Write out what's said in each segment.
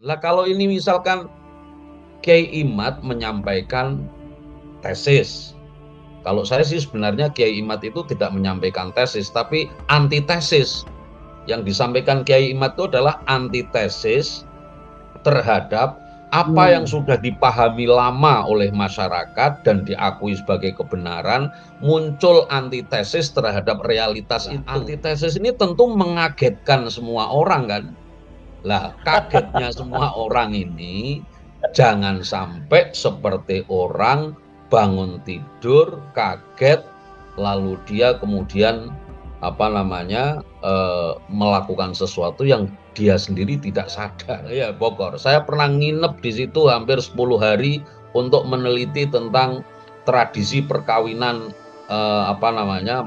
Lah kalau ini misalkan Kiai Imad menyampaikan tesis. Kalau saya sih sebenarnya Kiai Imad itu tidak menyampaikan tesis, tapi antitesis. Yang disampaikan Kiai Imad itu adalah antitesis terhadap apa yang sudah dipahami lama oleh masyarakat dan diakui sebagai kebenaran, muncul antitesis terhadap realitas itu. Antitesis ini tentu mengagetkan semua orang kan. Lah, kagetnya semua orang ini jangan sampai seperti orang bangun tidur kaget lalu dia kemudian melakukan sesuatu yang dia sendiri tidak sadar. Ya, Bogor. Saya pernah nginep di situ hampir 10 hari untuk meneliti tentang tradisi perkawinan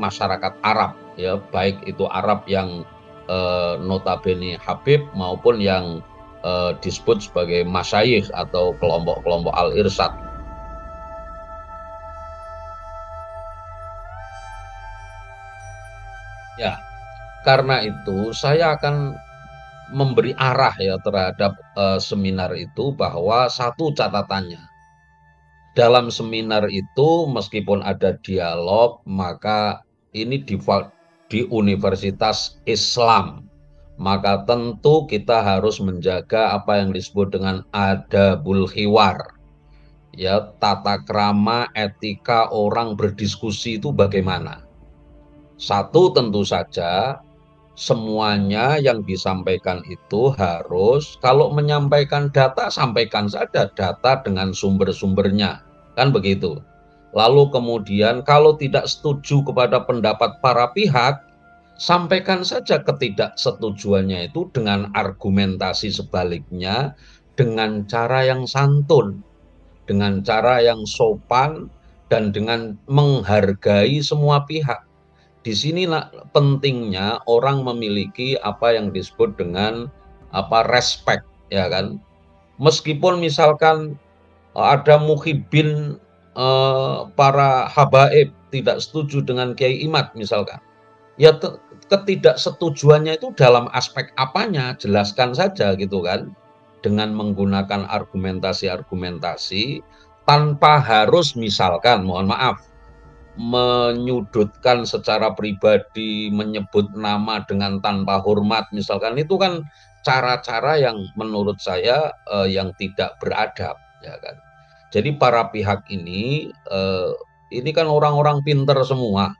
masyarakat Arab, ya, baik itu Arab yang notabene Habib maupun yang disebut sebagai masyayikh atau kelompok-kelompok al-irsyad. Ya, karena itu saya akan memberi arah ya terhadap seminar itu, bahwa satu catatannya, dalam seminar itu meskipun ada dialog, maka ini di Universitas Islam, maka tentu kita harus menjaga apa yang disebut dengan adabul hiwar, ya, tata krama etika orang berdiskusi itu bagaimana. Satu, tentu saja semuanya yang disampaikan itu harus, kalau menyampaikan data, sampaikan saja data dengan sumber-sumbernya, kan begitu. Lalu kemudian kalau tidak setuju kepada pendapat para pihak, sampaikan saja ketidaksetujuannya itu dengan argumentasi sebaliknya, dengan cara yang santun, dengan cara yang sopan, dan dengan menghargai semua pihak. Di sini pentingnya orang memiliki apa yang disebut dengan respect, ya kan. Meskipun misalkan ada muhibin para habaib tidak setuju dengan Kiai Imad misalkan, ya ketidaksetujuannya itu dalam aspek apanya, jelaskan saja gitu kan, dengan menggunakan argumentasi-argumentasi, tanpa harus misalkan, mohon maaf, menyudutkan secara pribadi, menyebut nama dengan tanpa hormat misalkan. Itu kan cara-cara yang menurut saya yang tidak beradab, ya kan. Jadi para pihak ini kan orang-orang pinter semua,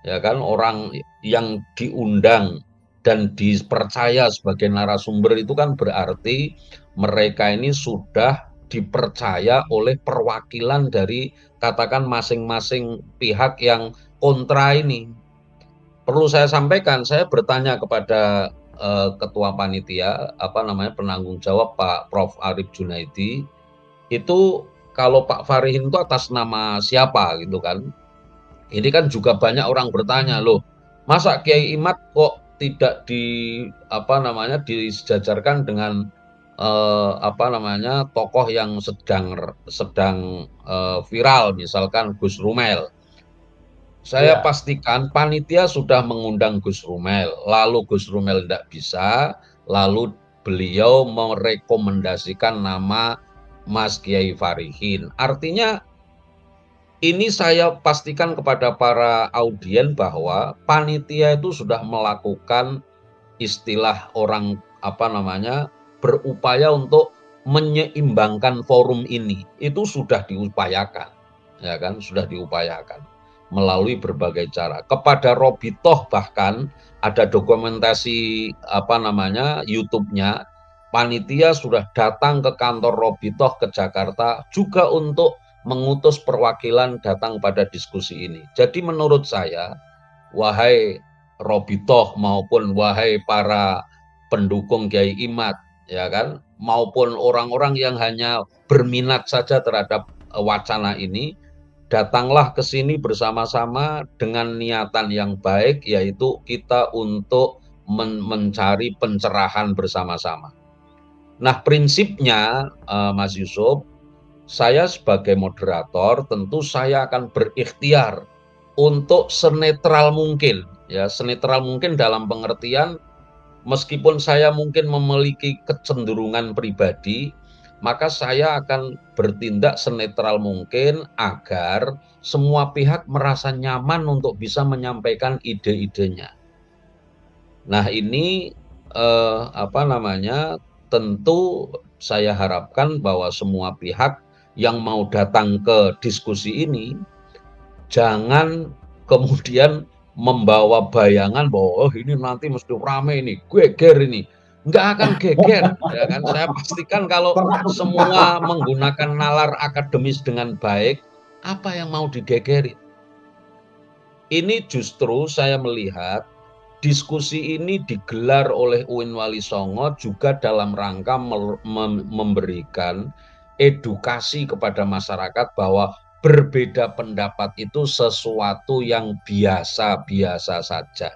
ya kan, orang yang diundang dan dipercaya sebagai narasumber itu kan berarti mereka ini sudah dipercaya oleh perwakilan dari, katakan, masing-masing pihak yang kontra ini. Perlu saya sampaikan, saya bertanya kepada ketua panitia, penanggung jawab Pak Prof. Arif Junaidi, itu kalau Pak Farihin itu atas nama siapa gitu kan. Ini kan juga banyak orang bertanya, loh, masa Kiai Imad kok tidak disejajarkan dengan tokoh yang sedang viral, misalkan Gus Rumel. Saya pastikan panitia sudah mengundang Gus Rumel, lalu Gus Rumel tidak bisa, lalu beliau merekomendasikan nama Mas Kiai Farihin. Artinya ini saya pastikan kepada para audien bahwa panitia itu sudah melakukan istilah orang berupaya untuk menyeimbangkan forum ini. Itu sudah diupayakan, ya kan, sudah diupayakan melalui berbagai cara. Kepada Robitoh bahkan ada dokumentasi YouTube-nya, panitia sudah datang ke kantor Robitoh ke Jakarta juga untuk mengutus perwakilan datang pada diskusi ini. Jadi menurut saya, wahai Robitoh maupun wahai para pendukung Kiai Imad, ya kan, maupun orang-orang yang hanya berminat saja terhadap wacana ini, datanglah ke sini bersama-sama dengan niatan yang baik, yaitu kita untuk mencari pencerahan bersama-sama. Nah, prinsipnya Mas Yusuf, saya sebagai moderator tentu saya akan berikhtiar untuk senetral mungkin, ya, senetral mungkin dalam pengertian meskipun saya mungkin memiliki kecenderungan pribadi, maka saya akan bertindak senetral mungkin agar semua pihak merasa nyaman untuk bisa menyampaikan ide-idenya. Nah, ini tentu saya harapkan bahwa semua pihak yang mau datang ke diskusi ini jangan kemudian membawa bayangan bahwa oh ini nanti mesti rame ini, geger ini. Nggak akan geger, ya kan? Saya pastikan kalau semua menggunakan nalar akademis dengan baik, apa yang mau digegerin? Ini justru saya melihat diskusi ini digelar oleh UIN Walisongo juga dalam rangka memberikan edukasi kepada masyarakat bahwa berbeda pendapat itu sesuatu yang biasa-biasa saja.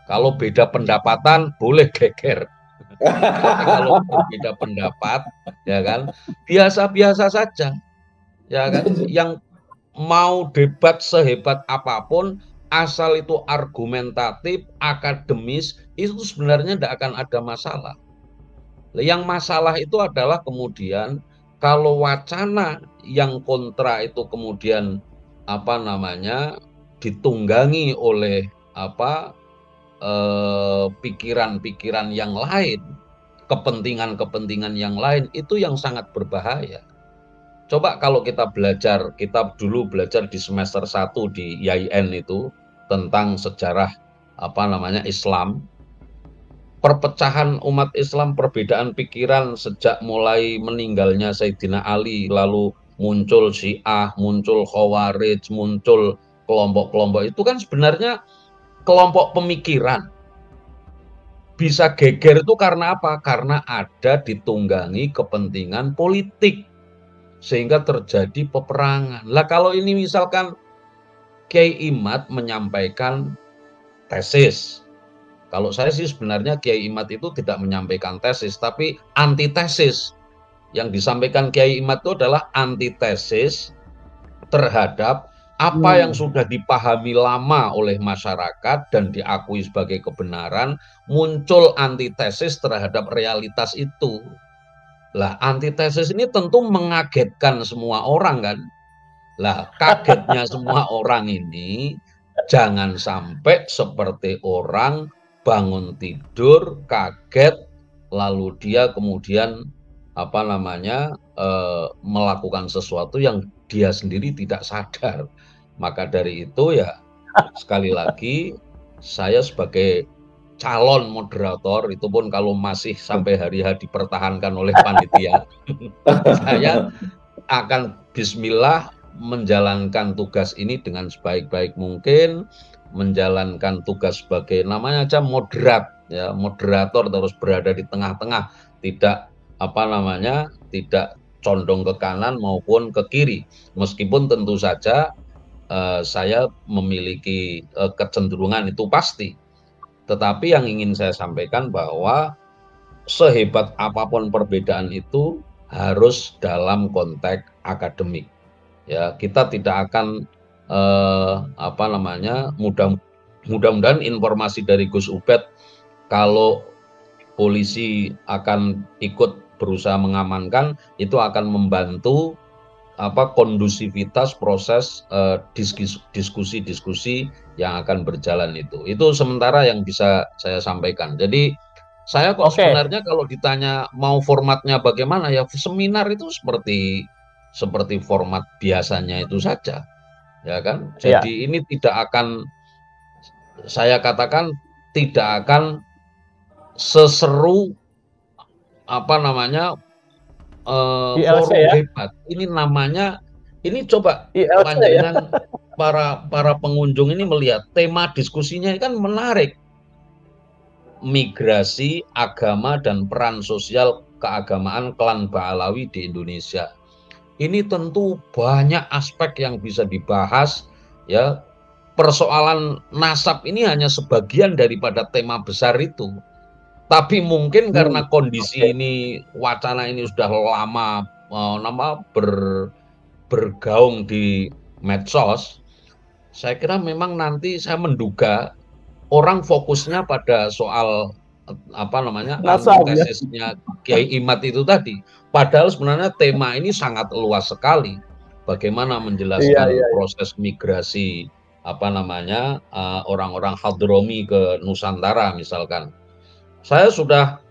Kalau beda pendapatan boleh geger. Tapi kalau berbeda pendapat, ya kan, biasa-biasa saja. Ya kan, yang mau debat sehebat apapun, asal itu argumentatif, akademis, itu sebenarnya tidak akan ada masalah. Yang masalah itu adalah kemudian kalau wacana yang kontra itu kemudian ditunggangi oleh pikiran-pikiran yang lain, kepentingan-kepentingan yang lain, itu yang sangat berbahaya. Coba kalau kita dulu belajar di semester 1 di IAIN itu tentang sejarah Islam, perpecahan umat Islam, perbedaan pikiran sejak mulai meninggalnya Sayyidina Ali, lalu muncul Syiah, muncul Khawarij, muncul kelompok-kelompok itu kan sebenarnya kelompok pemikiran. Bisa geger itu karena apa? Karena ada ditunggangi kepentingan politik. Sehingga terjadi peperangan. Lah kalau ini misalkan Kiai Imad menyampaikan tesis. Kalau saya sih sebenarnya Kiai Imad itu tidak menyampaikan tesis, tapi antitesis. Yang disampaikan Kiai Imad itu adalah antitesis terhadap apa yang sudah dipahami lama oleh masyarakat dan diakui sebagai kebenaran, muncul antitesis terhadap realitas itu. Lah, antitesis ini tentu mengagetkan semua orang kan. Lah, kagetnya semua orang ini jangan sampai seperti orang bangun tidur kaget lalu dia kemudian melakukan sesuatu yang dia sendiri tidak sadar. Maka dari itu ya sekali lagi saya sebagai calon moderator itu pun kalau masih sampai hari H dipertahankan oleh panitia, saya akan bismillah menjalankan tugas ini dengan sebaik-baik mungkin, menjalankan tugas sebagai namanya aja moderat, ya moderator terus berada di tengah-tengah, tidak tidak condong ke kanan maupun ke kiri, meskipun tentu saja saya memiliki kecenderungan itu pasti. Tetapi yang ingin saya sampaikan bahwa sehebat apapun perbedaan itu harus dalam konteks akademik. Ya, kita tidak akan mudah-mudahan informasi dari Gus Ubed kalau polisi akan ikut berusaha mengamankan itu akan membantu kondusivitas proses diskusi-diskusi yang akan berjalan itu. Itu sementara yang bisa saya sampaikan. Jadi saya kok sebenarnya kalau ditanya mau formatnya bagaimana ya seminar itu seperti format biasanya itu saja. Ya kan? Jadi ini tidak akan saya katakan tidak akan seseru forum debat. Ini namanya, ini coba panjenengan para pengunjung ini melihat tema diskusinya kan menarik. Migrasi, agama, dan peran sosial keagamaan klan Ba'alawi di Indonesia. Ini tentu banyak aspek yang bisa dibahas, ya. Persoalan nasab ini hanya sebagian daripada tema besar itu. Tapi mungkin karena kondisi ini, wacana ini sudah lama bergaung di medsos, saya kira memang nanti saya menduga orang fokusnya pada soal apa namanya, Ngasal ya. antitesisnya Kiai Imad itu tadi. Padahal sebenarnya tema ini sangat luas sekali. Bagaimana Iya, menjelaskan iya, iya. proses migrasi apa namanya orang-orang Hadromi ke Nusantara misalkan. Saya sudah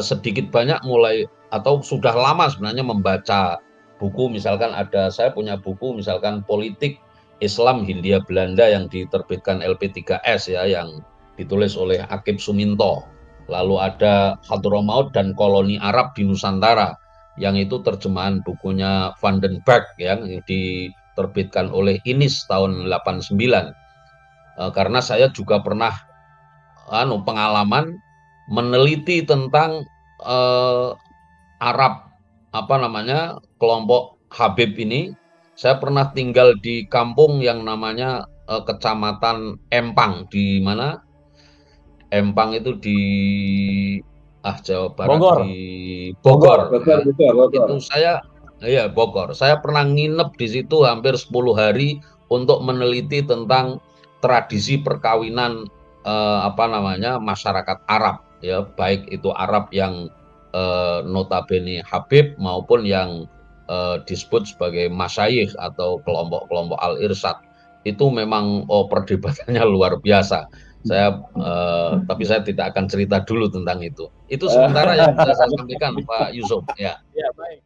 sedikit banyak mulai atau sudah lama sebenarnya membaca buku, misalkan saya punya buku misalkan Politik Islam Hindia Belanda yang diterbitkan LP3S ya, yang ditulis oleh Akib Suminto. Lalu ada Hadramaut dan Koloni Arab di Nusantara yang itu terjemahan bukunya Van den Berg yang diterbitkan oleh INIS tahun 89. Karena saya juga pernah pengalaman meneliti tentang eh, Arab apa namanya kelompok Habib ini. Saya pernah tinggal di kampung yang namanya Kecamatan Empang, di mana Empang itu di Jawa Barat, di Bogor. Bogor Bogor. ya. Betul, betul, betul. Itu saya ya Bogor. Saya pernah nginep di situ hampir 10 hari untuk meneliti tentang tradisi perkawinan apa namanya masyarakat Arab ya, baik itu Arab yang notabene Habib maupun yang disebut sebagai masyayikh atau kelompok-kelompok Al-Irsyad. Itu memang perdebatannya luar biasa. Tapi saya tidak akan cerita dulu tentang itu. Itu sementara yang bisa saya sampaikan, Pak Yusuf. Ya. Ya, baik.